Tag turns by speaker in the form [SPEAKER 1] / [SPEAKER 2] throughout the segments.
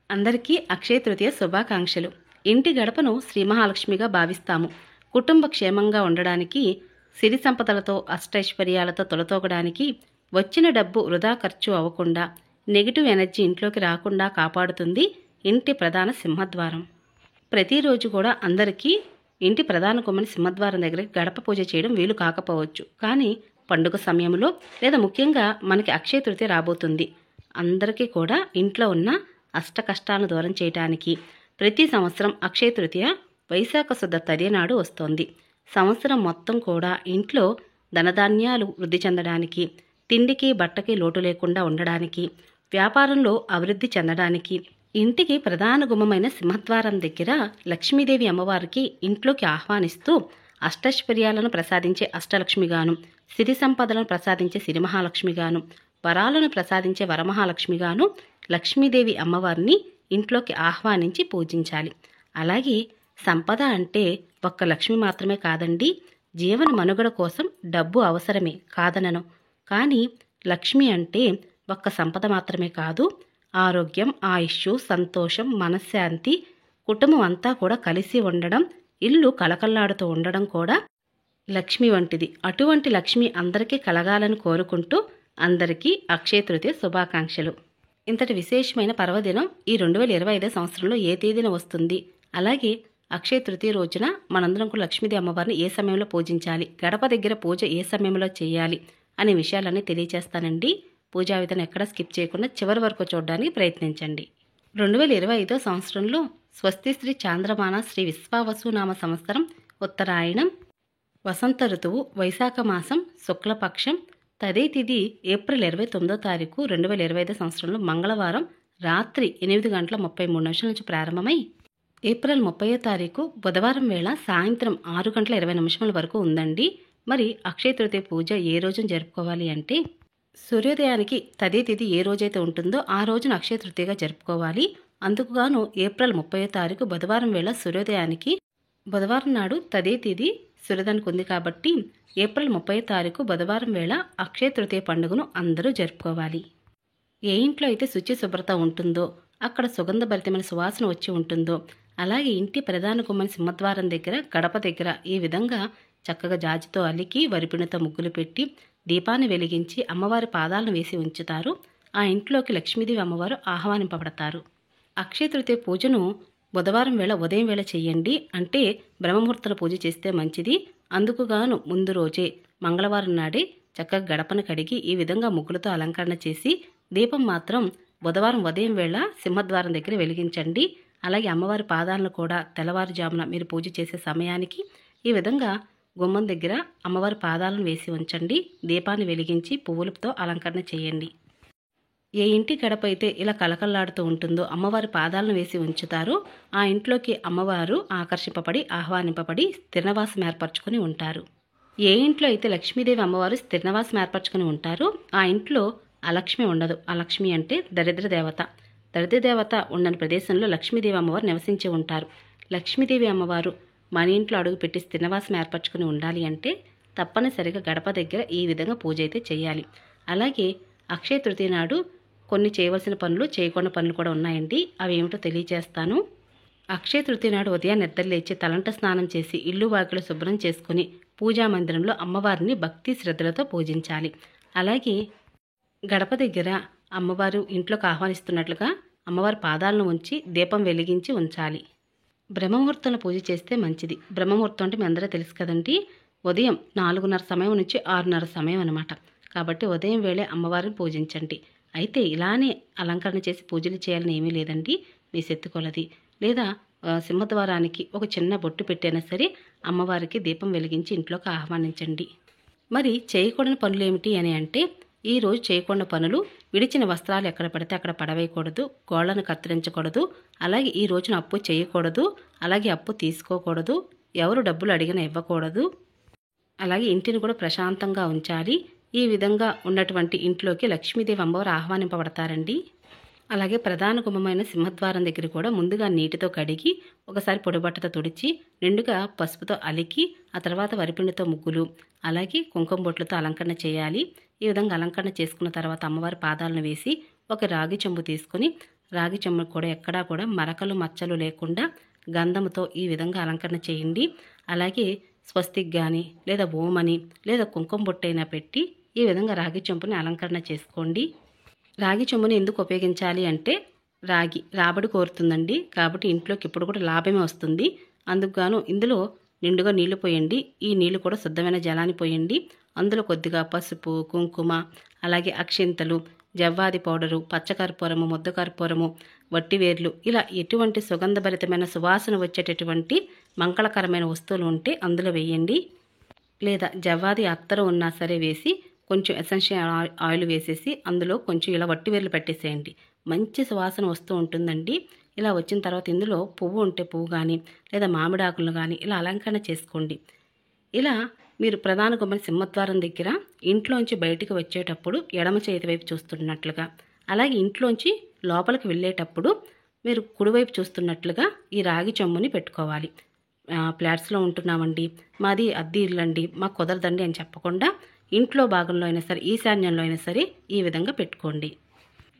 [SPEAKER 1] అందరికీ అక్షయ తృతీయ శుభాకాంక్షలు. ఇంటి గడపను శ్రీ మహాలక్ష్మిగా భావిస్తాము. కుటుంబ క్షేమంగా ఉండడానికి, సిరి సంపదలతో అష్టైశ్వర్యాలతో తొలతూగడానికి, వచ్చిన డబ్బు వృధా ఖర్చు అవ్వకుండా, నెగిటివ్ ఎనర్జీ ఇంట్లోకి రాకుండా కాపాడుతుంది ఇంటి ప్రధాన సింహద్వారం. ప్రతిరోజు కూడా అందరికీ ఇంటి ప్రధాన గుమ్మని సింహద్వారం దగ్గర గడప పూజ చేయడం వీలు కాకపోవచ్చు. కానీ పండుగ సమయంలో లేదా ముఖ్యంగా మనకి అక్షయ తృతీయ రాబోతుంది. అందరికీ కూడా ఇంట్లో ఉన్న అష్ట కష్టాలను దూరం చేయడానికి ప్రతి సంవత్సరం అక్షయ తృతీయ వైశాఖ శుద్ధ తదియ నాడు వస్తోంది. సంవత్సరం మొత్తం కూడా ఇంట్లో ధనధాన్యాలు వృద్ధి చెందడానికి, తిండికి బట్టకి లోటు లేకుండా ఉండడానికి, వ్యాపారంలో అభివృద్ధి చెందడానికి, ఇంటికి ప్రధాన గుమ్మమైన సింహద్వారం దగ్గర లక్ష్మీదేవి అమ్మవారికి ఇంట్లోకి ఆహ్వానిస్తూ అష్టైశ్వర్యాలను ప్రసాదించే అష్టలక్ష్మిగాను, సిరి సంపదలను ప్రసాదించే సిరి మహాలక్ష్మిగాను, వరాలను ప్రసాదించే వరమహాలక్ష్మిగాను లక్ష్మీదేవి అమ్మవారిని ఇంట్లోకి ఆహ్వానించి పూజించాలి. అలాగే సంపద అంటే ఒక్క లక్ష్మి మాత్రమే కాదండి. జీవన మనుగడ కోసం డబ్బు అవసరమే కాదనను. కానీ లక్ష్మి అంటే ఒక్క సంపద మాత్రమే కాదు, ఆరోగ్యం, ఆయుష్, సంతోషం, మనశ్శాంతి, కుటుంబం అంతా కూడా కలిసి ఉండడం, ఇల్లు కలకల్లాడుతూ ఉండడం కూడా లక్ష్మి వంటిది. అటువంటి లక్ష్మి అందరికీ కలగాలని కోరుకుంటూ అందరికీ అక్షయ తృతీయ శుభాకాంక్షలు. ఇంతటి విశేషమైన పర్వదినం ఈ 2025 సంవత్సరంలో ఏ తేదీన వస్తుంది? అలాగే అక్షయ తృతీయ రోజున మనందరం కూడా లక్ష్మీదేవి అమ్మవారిని ఏ సమయంలో పూజించాలి, గడప దగ్గర పూజ ఏ సమయంలో చేయాలి అనే విషయాలన్నీ తెలియజేస్తానండి. పూజా విధానం ఎక్కడ స్కిప్ చేయకుండా చివరి వరకు చూడడానికి ప్రయత్నించండి. 2025 సంవత్సరంలో స్వస్తి శ్రీ చాంద్రమాన శ్రీ విశ్వావసునామ సంవత్సరం, ఉత్తరాయణం, వసంత ఋతువు, వైశాఖ మాసం, శుక్లపక్షం, తదే తిథి ఏప్రిల్ 29వ తారీఖు 2025 సంవత్సరంలో మంగళవారం రాత్రి 8:33 నుంచి ప్రారంభమై ఏప్రిల్ 30వ తారీఖు బుధవారం వేళ సాయంత్రం 6:20 వరకు ఉందండి. మరి అక్షయ తృతీయ పూజ ఏ రోజున జరుపుకోవాలి అంటే, సూర్యోదయానికి తదే తిథి ఏ రోజైతే ఉంటుందో ఆ రోజున అక్షయ తృతీయగా జరుపుకోవాలి. అందుకుగాను ఏప్రిల్ 30వ తారీఖు బుధవారం వేళ సూర్యోదయానికి, బుధవారం నాడు తదే తిథి సూర్యోదయానికి ఉంది కాబట్టి ఏప్రిల్ 30వ తారీఖు బుధవారం వేళ అక్షయ తృతీయ పండుగను అందరూ జరుపుకోవాలి. ఏ ఇంట్లో అయితే శుచి శుభ్రత ఉంటుందో, అక్కడ సుగంధభరితమైన సువాసన వచ్చి ఉంటుందో, అలాగే ఇంటి ప్రధాన గుమ్మని సింహద్వారం దగ్గర గడప దగ్గర ఈ విధంగా చక్కగా జాజితో అలికి వరిపిణితో ముగ్గులు పెట్టి దీపాన్ని వెలిగించి అమ్మవారి పాదాలను వేసి ఉంచుతారు. ఆ ఇంట్లోకి లక్ష్మీదేవి అమ్మవారు ఆహ్వానింపబడతారు. అక్షయ తృతీయ పూజను బుధవారం వేళ ఉదయం వేళ చేయండి. అంటే బ్రహ్మముహూర్తాల పూజ చేస్తే మంచిది. అందుకుగాను ముందు రోజే మంగళవారం నాడే చక్కగా గడపను కడిగి ఈ విధంగా ముగ్గులతో అలంకరణ చేసి దీపం మాత్రం బుధవారం ఉదయం వేళ సింహద్వారం దగ్గర వెలిగించండి. అలాగే అమ్మవారి పాదాలను కూడా తెల్లవారుజామున మీరు పూజ చేసే సమయానికి ఈ విధంగా గుమ్మం దగ్గర అమ్మవారి పాదాలను వేసి ఉంచండి. దీపాన్ని వెలిగించి పువ్వులతో అలంకరణ చేయండి. ఏ ఇంటి గడప అయితే ఇలా కలకల్లాడుతూ ఉంటుందో అమ్మవారి పాదాలను వేసి ఉంచుతారో ఆ ఇంట్లోకి అమ్మవారు ఆకర్షింపబడి ఆహ్వానింపబడి స్థిరనివాసం ఏర్పరచుకుని ఉంటారు. ఏ ఇంట్లో అయితే లక్ష్మీదేవి అమ్మవారు స్థిరనివాసం ఏర్పరచుకుని ఉంటారో ఆ ఇంట్లో అలక్ష్మి ఉండదు. అలక్ష్మి అంటే దరిద్ర దేవత. దరిద్ర దేవత ఉండని ప్రదేశంలో లక్ష్మీదేవి అమ్మవారు నివసించి ఉంటారు. లక్ష్మీదేవి అమ్మవారు మన ఇంట్లో అడుగుపెట్టి స్థిరనివాసం ఏర్పరచుకుని ఉండాలి అంటే తప్పనిసరిగా గడప దగ్గర ఈ విధంగా పూజ అయితే చేయాలి. అలాగే అక్షయ తృతీయ నాడు కొన్ని చేయవలసిన పనులు, చేయకుండా పనులు కూడా ఉన్నాయండి. అవి ఏమిటో తెలియజేస్తాను. అక్షయ తృతీయ నాడు ఉదయాన్నే నిద్రలేచి తలంట స్నానం చేసి ఇల్లు వాకిలు శుభ్రం చేసుకుని పూజా మందిరంలో అమ్మవారిని భక్తి శ్రద్ధలతో పూజించాలి. అలాగే గడప దగ్గర అమ్మవారు ఇంట్లోకి ఆహ్వానిస్తున్నట్లుగా అమ్మవారి పాదాలను ఉంచి దీపం వెలిగించి ఉంచాలి. బ్రహ్మముహూర్తంలో పూజ చేస్తే మంచిది. బ్రహ్మముహూర్తం అంటే మీ అందరూ తెలుసు కదండి, ఉదయం 4:30 సమయం నుంచి 6:30 సమయం అనమాట. కాబట్టి ఉదయం వేళే అమ్మవారిని పూజించండి. అయితే ఇలానే అలంకరణ చేసి పూజలు చేయాలని ఏమీ లేదండి. మీ శక్తి కొలది లేదా సింహద్వారానికి ఒక చిన్న బొట్టు పెట్టైనా సరే అమ్మవారికి దీపం వెలిగించి ఇంట్లోకి ఆహ్వానించండి. మరి చేయకూడని పనులు ఏమిటి అని అంటే, ఈరోజు చేయకుండా పనులు, విడిచిన వస్త్రాలు ఎక్కడ పడితే అక్కడ పడవేయకూడదు, గోళ్లను కత్తిరించకూడదు, అలాగే ఈ రోజున అప్పు చేయకూడదు, అలాగే అప్పు తీసుకోకూడదు, ఎవరు డబ్బులు అడిగినా ఇవ్వకూడదు, అలాగే ఇంటిని కూడా ప్రశాంతంగా ఉంచాలి. ఈ విధంగా ఉన్నటువంటి ఇంట్లోకి లక్ష్మీదేవి అమ్మవారు ఆహ్వానింపబడతారండి. అలాగే ప్రధాన గుమ్మమైన సింహద్వారం దగ్గర కూడా ముందుగా నీటితో కడిగి ఒకసారి పొడిబట్టతో తుడిచి నిండుగా పసుపుతో అలికి ఆ తర్వాత వరిపిండితో ముగ్గులు అలాగే కుంకుమ బొట్లతో అలంకరణ చేయాలి. ఈ విధంగా అలంకరణ చేసుకున్న తర్వాత అమ్మవారి పాదాలను వేసి ఒక రాగి చెంబు తీసుకొని రాగి చెంబుకు కూడా ఎక్కడా కూడా మరకలు మచ్చలు లేకుండా గంధంతో ఈ విధంగా అలంకరణ చేయండి. అలాగే స్వస్తిక్ కానీ లేదా ఓమని లేదా కుంకుమ బొట్టైనా పెట్టి ఈ విధంగా రాగి చెంబుని అలంకరణ చేసుకోండి. రాగి చెంబుని ఎందుకు ఉపయోగించాలి అంటే రాగి రాబడి కోరుతుందండి. కాబట్టి ఇంట్లోకి ఇప్పుడు కూడా లాభమే వస్తుంది. అందుకు గాను ఇందులో నిండుగా నీళ్లు పోయండి. ఈ నీళ్లు కూడా శుద్ధమైన జలాన్ని పోయండి. అందులో కొద్దిగా పసుపు, కుంకుమ, అలాగే అక్షింతలు, జవ్వాది పౌడరు, పచ్చకర్పూరము, ముద్దకర్పూరము, వట్టివేర్లు ఇలా ఎటువంటి సుగంధభరితమైన సువాసన వచ్చేటటువంటి మంగళకరమైన వస్తువులు ఉంటే అందులో వేయండి. లేదా జవ్వాది అత్తరు ఉన్నా సరే వేసి కొంచెం ఎసెన్షియల్ ఆయిల్ వేసేసి అందులో కొంచెం ఇలా వట్టివేర్లు పెట్టేసేయండి. మంచి సువాసన వస్తూ ఉంటుందండి. ఇలా వచ్చిన తర్వాత ఇందులో పువ్వు ఉంటే పువ్వు కానీ లేదా మామిడాకులు కానీ ఇలా అలంకరణ చేసుకోండి. ఇలా మీరు ప్రధాన గుమ్మడి సింహద్వారం దగ్గర ఇంట్లోంచి బయటికి వచ్చేటప్పుడు ఎడమ చేతి వైపు చూస్తున్నట్లుగా, అలాగే ఇంట్లోంచి లోపలికి వెళ్ళేటప్పుడు మీరు కుడివైపు చూస్తున్నట్లుగా ఈ రాగి చెంబుని పెట్టుకోవాలి. ఫ్లాట్స్లో ఉంటున్నామండి, మాది అద్దె ఇల్లు అండి, మాకు కుదరదండి అని చెప్పకుండా ఇంట్లో భాగంలో అయినా సరే ఈశాన్యంలో అయినా సరే ఈ విధంగా పెట్టుకోండి.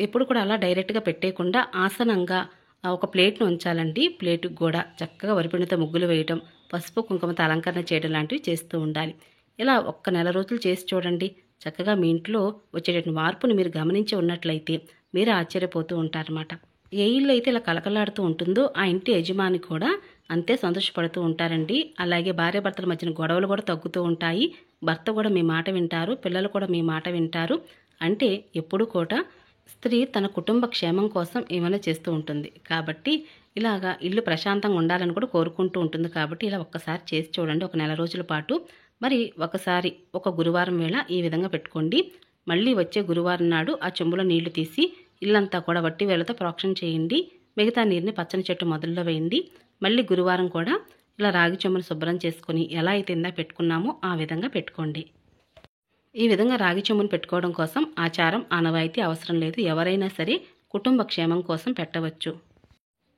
[SPEAKER 1] ఎప్పుడు కూడా అలా డైరెక్ట్గా పెట్టేయకుండా ఆసనంగా ఒక ప్లేట్ను ఉంచాలండి. ప్లేటుకు కూడా చక్కగా వరిపిండితో ముగ్గులు వేయటం, పసుపు కుంకుమతో అలంకరణ చేయడం లాంటివి చేస్తూ ఉండాలి. ఇలా ఒక్క నెల రోజులు చేసి చూడండి. చక్కగా మీ ఇంట్లో వచ్చేటటువంటి మార్పుని మీరు గమనించి ఉన్నట్లయితే మీరు ఆశ్చర్యపోతూ ఉంటారన్నమాట. ఏ ఇల్లు అయితే ఇలా కలకలాడుతూ ఉంటుందో ఆ ఇంటి యజమాని కూడా అంతే సంతోషపడుతూ ఉంటారండి. అలాగే భార్యాభర్తల మధ్యన గొడవలు కూడా తగ్గుతూ ఉంటాయి. భర్త కూడా మీ మాట వింటారు, పిల్లలు కూడా మీ మాట వింటారు. అంటే ఎప్పుడు కూడా స్త్రీ తన కుటుంబ క్షేమం కోసం ఏమైనా చేస్తూ ఉంటుంది. కాబట్టి ఇలాగా ఇల్లు ప్రశాంతంగా ఉండాలని కూడా కోరుకుంటూ ఉంటుంది. కాబట్టి ఇలా ఒక్కసారి చేసి చూడండి ఒక నెల రోజుల పాటు. మరి ఒకసారి ఒక గురువారం వేళ ఈ విధంగా పెట్టుకోండి. మళ్ళీ వచ్చే గురువారం నాడు ఆ చెంబులో నీళ్లు తీసి ఇల్లంతా కూడా వట్టి వేలతో ప్రోక్షణ చేయండి. మిగతా నీరుని పచ్చని చెట్టు మొదల్లో వేయండి. మళ్ళీ గురువారం కూడా ఇలా రాగి చెంబును శుభ్రం చేసుకొని ఎలా అయితే ఇందా పెట్టుకున్నామో ఆ విధంగా పెట్టుకోండి. ఈ విధంగా రాగి చెంబును పెట్టుకోవడం కోసం ఆచారం, ఆనవాయితీ అవసరం లేదు. ఎవరైనా సరే కుటుంబ క్షేమం కోసం పెట్టవచ్చు.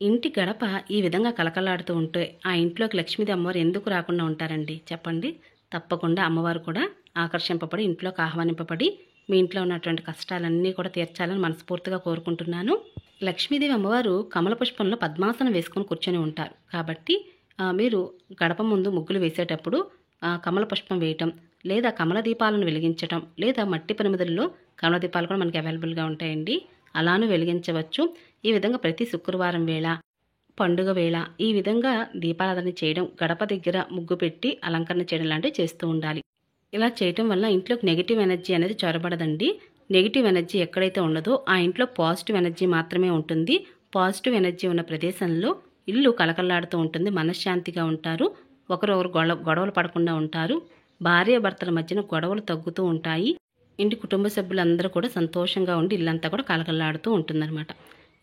[SPEAKER 1] ఇంటి గడప ఈ విధంగా కలకలాడుతూ ఉంటే ఆ ఇంట్లోకి లక్ష్మీదేవి అమ్మవారు ఎందుకు రాకుండా ఉంటారండి చెప్పండి? తప్పకుండా అమ్మవారు కూడా ఆకర్షింపబడి ఇంట్లోకి ఆహ్వానింపబడి మీ ఇంట్లో ఉన్నటువంటి కష్టాలన్నీ కూడా తీర్చాలని మనస్ఫూర్తిగా కోరుకుంటున్నాను. లక్ష్మీదేవి అమ్మవారు కమల పుష్పంలో పద్మాసనం వేసుకొని కూర్చొని ఉంటారు. కాబట్టి మీరు గడప ముందు ముగ్గులు వేసేటప్పుడు కమల పుష్పం వేయటం, లేదా కమల దీపాలను వెలిగించటం, లేదా మట్టి ప్రమిదల్లో కమల దీపాలు కూడా మనకి అవైలబుల్గా ఉంటాయండి. అలానూ వెలిగించవచ్చు. ఈ విధంగా ప్రతి శుక్రవారం వేళ, పండుగ వేళ ఈ విధంగా దీపారాధన చేయడం, గడప దగ్గర ముగ్గు పెట్టి అలంకరణ చేయడం లాంటివి చేస్తూ ఉండాలి. ఇలా చేయటం వల్ల ఇంట్లోకి నెగిటివ్ ఎనర్జీ అనేది చొరబడదండి. నెగిటివ్ ఎనర్జీ ఎక్కడైతే ఉండదో ఆ ఇంట్లో పాజిటివ్ ఎనర్జీ మాత్రమే ఉంటుంది. పాజిటివ్ ఎనర్జీ ఉన్న ప్రదేశంలో ఇల్లు కలకల్లాడుతూ ఉంటుంది. మనశ్శాంతిగా ఉంటారు. ఒకరొకరు గొడవలు పడకుండా ఉంటారు. భార్యాభర్తల మధ్యన గొడవలు తగ్గుతూ ఉంటాయి. ఇంటి కుటుంబ సభ్యులందరూ కూడా సంతోషంగా ఉండి ఇల్లంతా కూడా కలకల్లాడుతూ ఉంటుందన్నమాట.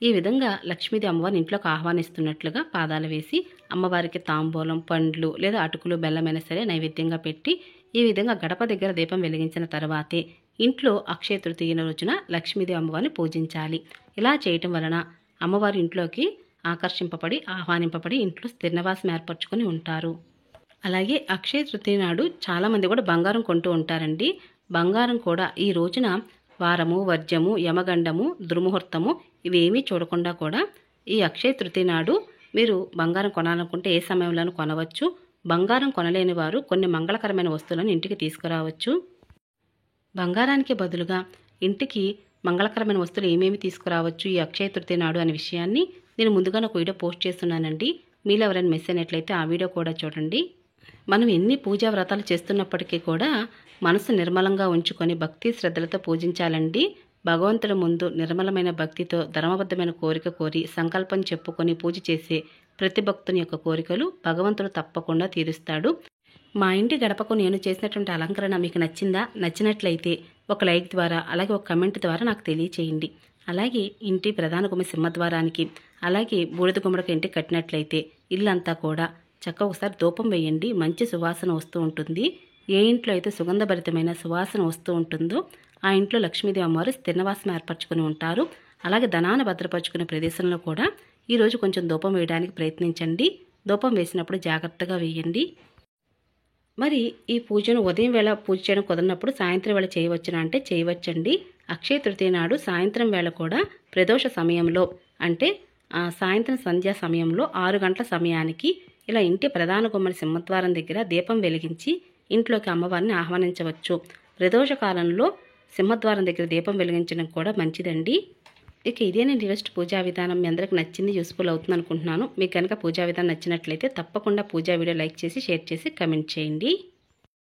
[SPEAKER 1] ఈ విధంగా లక్ష్మీదేవి అమ్మవారిని ఇంట్లోకి ఆహ్వానిస్తున్నట్లుగా పాదాలు వేసి అమ్మవారికి తాంబూలం, పండ్లు లేదా అటుకులు, బెల్లమైనా సరే నైవేద్యంగా పెట్టి ఈ విధంగా గడప దగ్గర దీపం వెలిగించిన తర్వాతే ఇంట్లో అక్షయ తృతీయ రోజున లక్ష్మీదేవి అమ్మవారిని పూజించాలి. ఇలా చేయటం వలన అమ్మవారి ఇంట్లోకి ఆకర్షింపబడి ఆహ్వానింపబడి ఇంట్లో స్థిర నివాసం ఏర్పరచుకొని ఉంటారు. అలాగే అక్షయ తృతీయ నాడు చాలామంది కూడా బంగారం కొంటూ ఉంటారండి. బంగారం కూడా ఈ రోజున వారము, వర్జము, యమగండము, దుర్ముహూర్తము ఇవేమీ చూడకుండా కూడా ఈ అక్షయ తృతీయ నాడు మీరు బంగారం కొనాలనుకుంటే ఏ సమయంలోనూ కొనవచ్చు. బంగారం కొనలేని వారు కొన్ని మంగళకరమైన వస్తువులను ఇంటికి తీసుకురావచ్చు. బంగారానికి బదులుగా ఇంటికి మంగళకరమైన వస్తువులు ఏమేమి తీసుకురావచ్చు ఈ అక్షయ తృతీయ నాడు అనే విషయాన్ని నేను ముందుగానే ఒక వీడియో పోస్ట్ చేస్తున్నానండి. మీలో ఎవరైనా మిస్ అయినట్లయితే ఆ వీడియో కూడా చూడండి. మనం ఎన్ని పూజా వ్రతాలు చేస్తున్నప్పటికీ కూడా మనసు నిర్మలంగా ఉంచుకొని భక్తి శ్రద్ధలతో పూజించాలండి. భగవంతుడి ముందు నిర్మలమైన భక్తితో ధర్మబద్ధమైన కోరిక కోరి సంకల్పం చెప్పుకొని పూజ చేసే ప్రతి భక్తుని యొక్క కోరికలు భగవంతుడు తప్పకుండా తీరుస్తాడు. మా ఇంటి గడపకు నేను చేసినటువంటి అలంకరణ మీకు నచ్చిందా? నచ్చినట్లయితే ఒక లైక్ ద్వారా అలాగే ఒక కమెంట్ ద్వారా నాకు తెలియచేయండి. అలాగే ఇంటి ప్రధాన గుమ్మ సింహద్వారానికి అలాగే బూడిద గుమ్మడికి ఇంటికి కట్టినట్లయితే ఇల్లంతా కూడా చక్కగా ఒకసారి ధూపం వేయండి. మంచి సువాసన వస్తూ ఉంటుంది. ఏ ఇంట్లో అయితే సుగంధభరితమైన సువాసన వస్తూ ఉంటుందో ఆ ఇంట్లో లక్ష్మీదేవి అమ్మవారు స్థిర నివాసం ఏర్పరచుకుని ఉంటారు. అలాగే ధనాన్ని భద్రపరుచుకునే ప్రదేశంలో కూడా ఈరోజు కొంచెం ధూపం వేయడానికి ప్రయత్నించండి. ధూపం వేసినప్పుడు జాగ్రత్తగా వేయండి. మరి ఈ పూజను ఉదయం వేళ పూజ చేయడం కుదరినప్పుడు సాయంత్రం వేళ చేయవచ్చునా అంటే చేయవచ్చండి. అక్షయ తృతీయ నాడు సాయంత్రం వేళ కూడా ప్రదోష సమయంలో అంటే సాయంత్రం సంధ్యా సమయంలో 6 గంటల సమయానికి ఇలా ఇంటి ప్రధాన గుమ్మడి సింహద్వారం దగ్గర దీపం వెలిగించి ఇంట్లోకి అమ్మవారిని ఆహ్వానించవచ్చు. ప్రదోష కాలంలో సింహద్వారం దగ్గర దీపం వెలిగించడం కూడా మంచిదండి. ఇక ఇదేనండి ఈరోజు పూజా విధానం. మీ అందరికి నచ్చింది, యూస్ఫుల్ అవుతుంది అనుకుంటున్నాను. మీకు కనుక పూజా విధానం నచ్చినట్లయితే తప్పకుండా పూజా వీడియో లైక్ చేసి, షేర్ చేసి, కమెంట్ చేయండి.